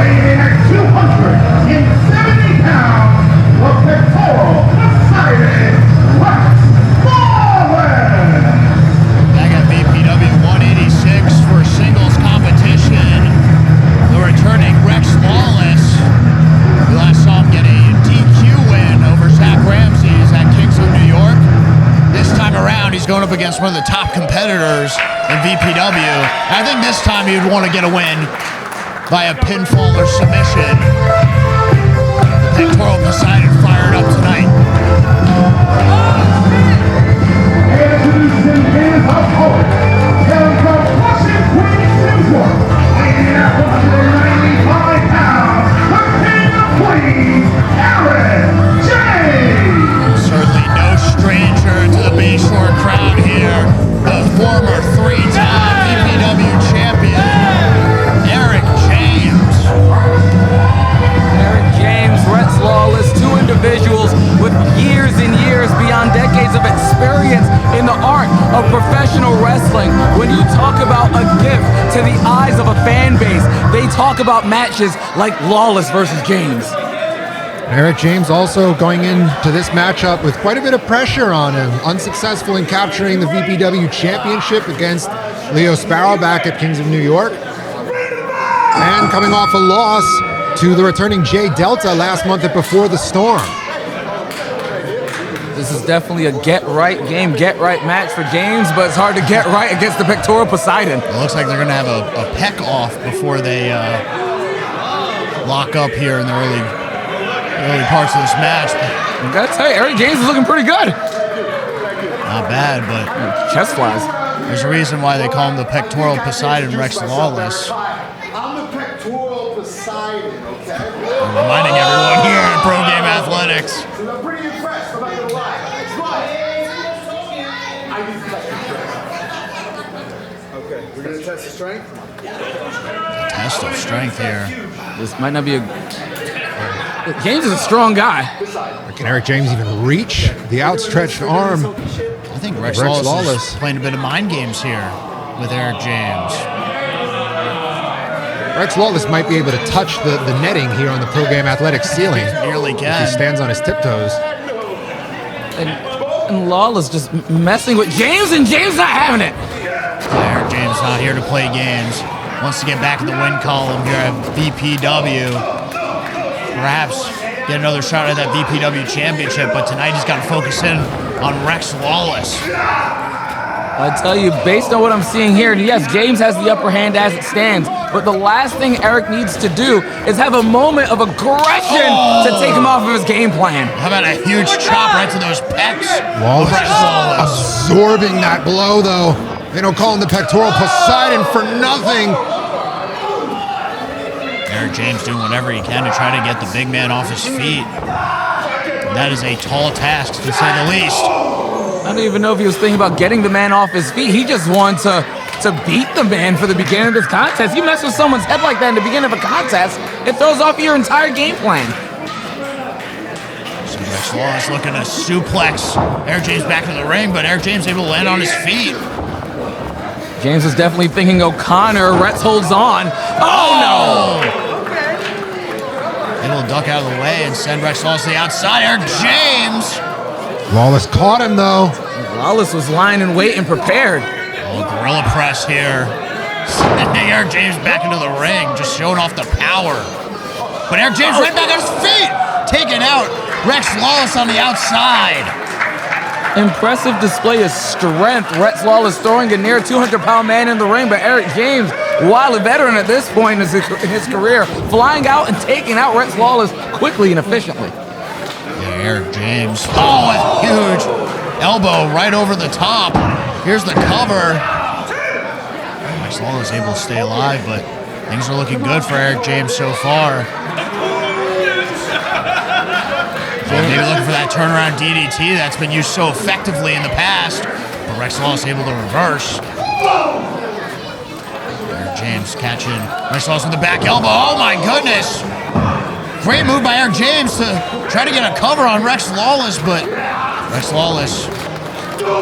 weighing at 270 pounds, the pectoral Poseidon Lawless. Back at VPW 186 for singles competition. The returning Rex Lawless. We last saw him get a DQ win over Zach Ramsey's at Kings of New York. This time around, he's going up against one of the top competitors in VPW. I think this time he'd want to get a win via pinfall or submission. The pectoral Poseidon fired up tonight. Introducing his opponent, hailing from Flushing, Queens, New York, weighing in at 195 pounds, the King of Queens, Aaron James. Certainly no stranger to the Bayshore crowd here. The former three-time VPW champion, Eric James. Eric James, Rex Lawless, two individuals with years and years beyond decades of experience in the art of professional wrestling. When you talk about a gift to the eyes of a fan base, they talk about matches like Lawless versus James. Eric James also going into this matchup with quite a bit of pressure on him. Unsuccessful in capturing the VPW championship against Leo Sparrow back at Kings of New York. And coming off a loss to the returning Jay Delta last month at Before the Storm. This is definitely a get-right game, get-right match for James, but it's hard to get right against the pectoral Poseidon. It looks like they're going to have a peck off before they lock up here in the early parts of this match. I gotta tell you, Eric James is looking pretty good. Not bad, but chest flies. There's a reason why they call him the pectoral Poseidon Rex Lawless. I'm the pectoral Poseidon, okay? I'm reminding everyone here at Pro Game Athletics. I'm pretty impressed, I'm not gonna lie. I need to test the strength. Okay, we're gonna test the strength? Test of strength here. This might not be a... James is a strong guy. Can Eric James even reach the outstretched arm? I think Rex Lawless is playing a bit of mind games here with Eric James. Rex Lawless might be able to touch the netting here on the Pro Game Athletics ceiling. Nearly can. He stands on his tiptoes. And Lawless just messing with James, and James not having it. Eric James not here to play games. Wants to get back in the win column here at VPW. Perhaps get another shot at that VPW championship, but tonight he's got to focus in on Rex Lawless. I tell you, based on what I'm seeing here, yes, James has the upper hand as it stands, but the last thing Eric needs to do is have a moment of aggression to take him off of his game plan. How about a huge chop right to those pecs? Lawless absorbing that blow, though. They don't call him the pectoral Poseidon for nothing. Eric James doing whatever he can to try to get the big man off his feet. That is a tall task, to say the least. I don't even know if he was thinking about getting the man off his feet. He just wanted to beat the man for the beginning of this contest. You mess with someone's head like that in the beginning of a contest, it throws off your entire game plan. So Rex Lawless looking to suplex Eric James back in the ring, but Eric James able to land on his feet. James is definitely thinking O'Connor. Rex holds on. Oh no! Able to duck out of the way and send Rex Lawless to the outside. Eric James! Lawless caught him, though. Lawless was lying in wait and prepared. Oh, gorilla press here. Sending Eric James back into the ring, just showing off the power. But Eric James right back on his feet, taking out Rex Lawless on the outside. Impressive display of strength. Rex Lawless throwing a near 200-pound man in the ring, but Eric James, while a veteran at this point in his career, flying out and taking out Rex Lawless quickly and efficiently. Yeah, Eric James. Oh, a huge elbow right over the top. Here's the cover. Rex Lawless able to stay alive, but things are looking good for Eric James so far. Maybe looking for that turnaround DDT that's been used so effectively in the past, but Rex Lawless able to reverse. Eric James catching Rex Lawless with the back elbow. Oh my goodness! Great move by Eric James to try to get a cover on Rex Lawless, but Rex Lawless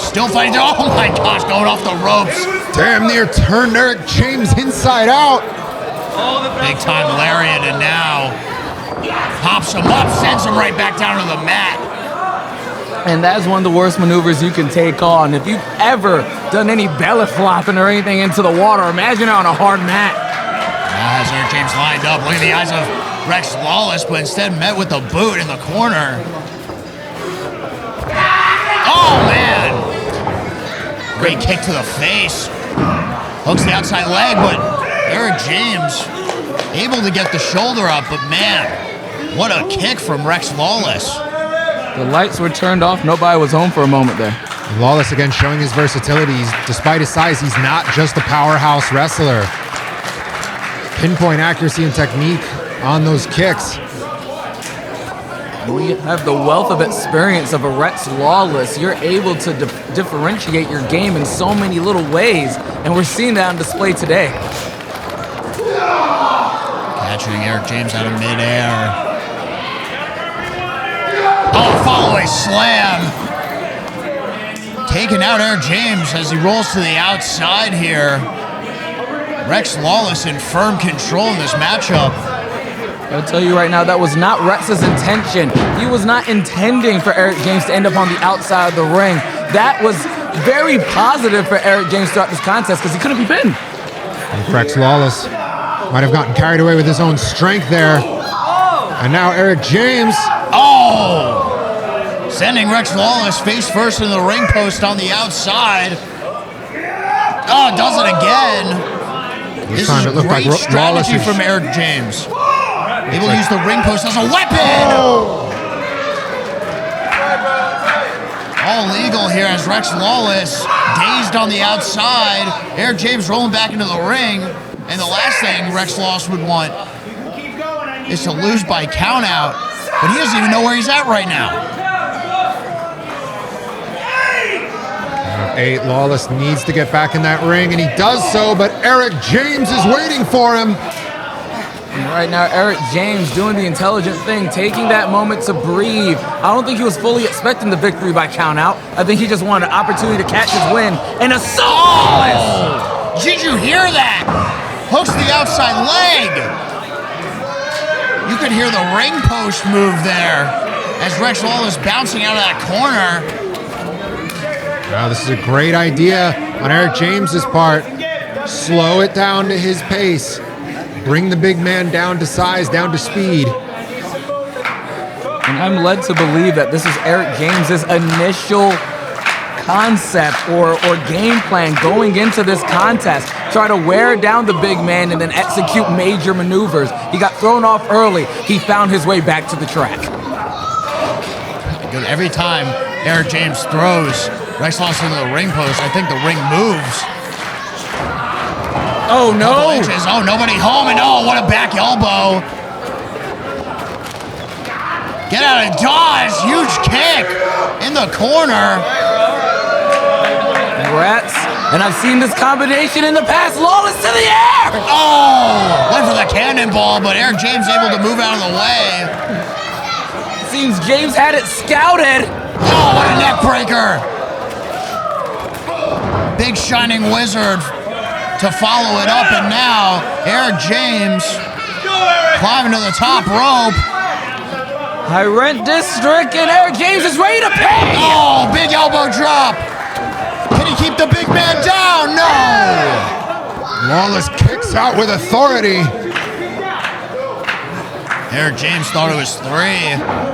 still fighting. Oh my gosh, going off the ropes. Damn near turned Eric James inside out. Big time lariat, and now pops him up, sends him right back down to the mat. And that's one of the worst maneuvers you can take on. If you've ever done any belly flopping or anything into the water, imagine on a hard mat. Now has Eric James lined up. Look at the eyes of Rex Lawless, but instead met with the boot in the corner. Oh, man! Great kick to the face. Hooks the outside leg, but Eric James able to get the shoulder up, but man, what a kick from Rex Lawless. The lights were turned off. Nobody was home for a moment there. Lawless again showing his versatility. Despite his size, he's not just a powerhouse wrestler. Pinpoint accuracy and technique on those kicks. We have the wealth of experience of a Rex Lawless. You're able to differentiate your game in so many little ways, and we're seeing that on display today. Catching Eric James out of midair. Oh, follow-away slam. Taking out Eric James as he rolls to the outside here. Rex Lawless in firm control in this matchup. I'll tell you right now, that was not Rex's intention. He was not intending for Eric James to end up on the outside of the ring. That was very positive for Eric James throughout this contest because he couldn't be pinned. Rex Lawless might have gotten carried away with his own strength there. And now Eric James. Oh! Sending Rex Lawless face first into the ring post on the outside. Oh, does it again. This is a great strategy from Eric James. Able to use the ring post as a weapon. All legal here as Rex Lawless dazed on the outside. Eric James rolling back into the ring. And the last thing Rex Lawless would want is to lose by count out. But he doesn't even know where he's at right now. 8, Lawless needs to get back in that ring, and he does so, but Eric James is waiting for him. And right now, Eric James doing the intelligent thing, taking that moment to breathe. I don't think he was fully expecting the victory by count out. I think he just wanted an opportunity to catch his win and assault. Oh! Did you hear that? Hooks the outside leg. You could hear the ring post move there as Rex Lawless bouncing out of that corner. Wow, this is a great idea on Eric James's part. Slow it down to his pace. Bring the big man down to size, down to speed. And I'm led to believe that this is Eric James's initial concept or game plan going into this contest. Try to wear down the big man and then execute major maneuvers. He got thrown off early. He found his way back to the track. Every time Eric James throws Rex Lawless into the ring post, I think the ring moves. Oh no! Inches. Oh, nobody home, and oh, what a back elbow. Get out of dodge, huge kick in the corner. Congrats. And I've seen this combination in the past. Lawless to the air! Oh, went for the cannonball, but Eric James able to move out of the way. Seems James had it scouted. Oh, what a neck breaker. Big shining wizard to follow it up, and now Eric James climbing to the top rope. High rent district, and Eric James is ready to pay. Oh, big elbow drop. Can he keep the big man down? No. Lawless kicks out with authority. Eric James thought it was 3.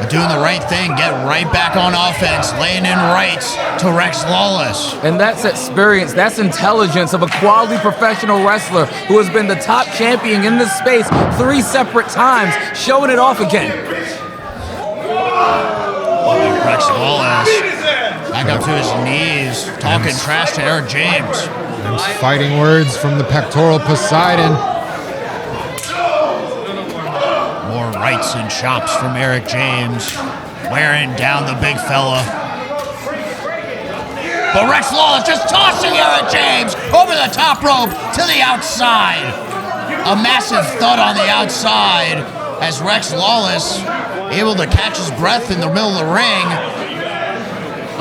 But doing the right thing, get right back on offense, laying in rights to Rex Lawless. And that's experience, that's intelligence of a quality professional wrestler who has been the top champion in this space 3 separate times, showing it off again. Rex Lawless back up to his knees, talking trash to Eric James. Fighting words from the pectoral Poseidon. Rights and chops from Eric James, wearing down the big fella. But Rex Lawless just tossing Eric James over the top rope to the outside. A massive thud on the outside as Rex Lawless able to catch his breath in the middle of the ring.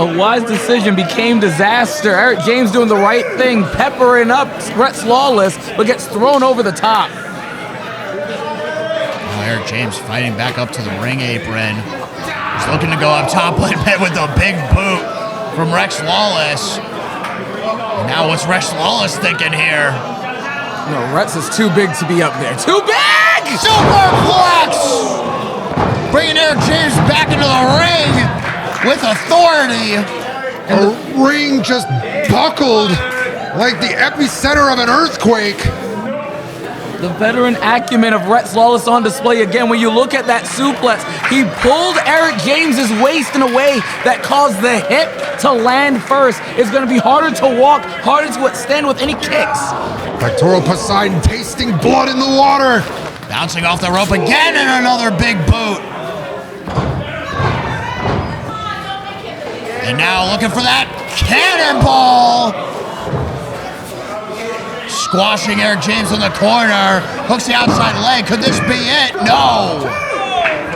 A wise decision became disaster. Eric James doing the right thing, peppering up Lawless, but gets thrown over the top. Oh, Eric James fighting back up to the ring apron. He's looking to go up top, but hit with a big boot from Lawless. And now what's Lawless thinking here? No, Rex is too big to be up there. Too big! Superplex! Bringing Eric James back into the ring with authority. And the ring just buckled like the epicenter of an earthquake. The veteran acumen of Lawless on display again. When you look at that suplex, he pulled Eric James's waist in a way that caused the hip to land first. It's going to be harder to walk, harder to withstand with any kicks. Pectoral Poseidon tasting blood in the water. Bouncing off the rope again and another big boot. And now looking for that cannonball. Squashing Eric James in the corner. Hooks the outside leg. Could this be it? No.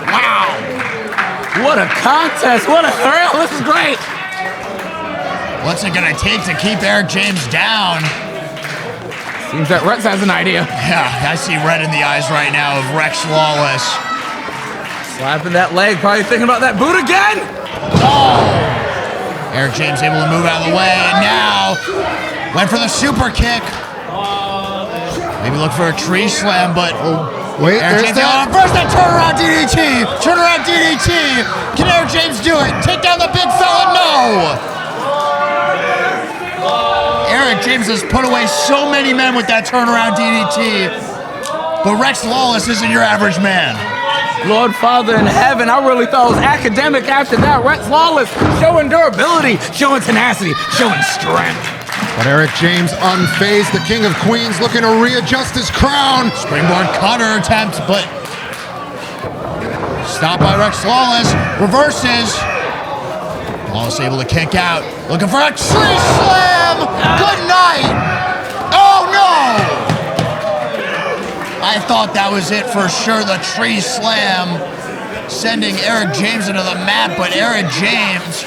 Wow. What a contest. What a thrill. This is great. What's it going to take to keep Eric James down? Seems that Rex has an idea. Yeah, I see red in the eyes right now of Lawless. Slapping that leg, probably thinking about that boot again. Oh! Eric James able to move out of the way, and now went for the super kick. Maybe look for a tree slam, but wait, Eric James on first, that turnaround DDT. Turnaround DDT. Can Eric James do it? Take down the big fella? No. Eric James has put away so many men with that turnaround DDT, but Lawless isn't your average man. Lord Father in heaven, I really thought it was academic after that. Lawless showing durability, showing tenacity, showing strength. But Eric James unfazed, the King of Queens looking to readjust his crown. Springboard cutter attempt, but stopped by Lawless. Reverses. Lawless able to kick out. Looking for a tree slam. Good night. Oh no! I thought that was it for sure. The tree slam sending Eric James into the mat, but Eric James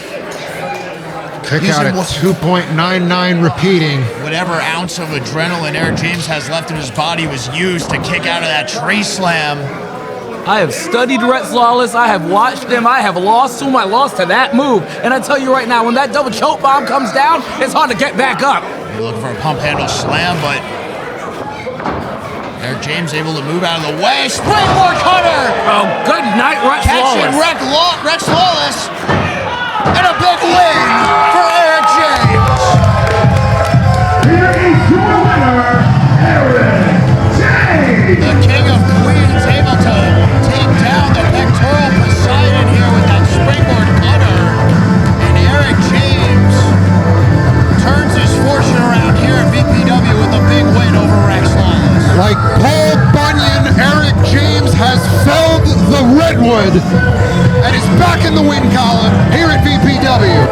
kick out at 2.99 repeating. Whatever ounce of adrenaline Eric James has left in his body was used to kick out of that tree slam. I have studied Lawless. I have watched him. I have lost to him. I lost to that move. And I tell you right now, when that double choke bomb comes down, it's hard to get back up. You're looking for a pump handle slam, but Eric James able to move out of the way. Springboard cutter! Oh, good night, Catching Lawless. And a big win for Eric James. Here is your winner, Eric James. The King of Queens able to take down the pectoral Poseidon here with that springboard cutter. And Eric James turns his fortune around here at VPW with a big win over Lawless. Like Paul Bunyan, Eric James has felled the redwood and is back in the win column here at VPW.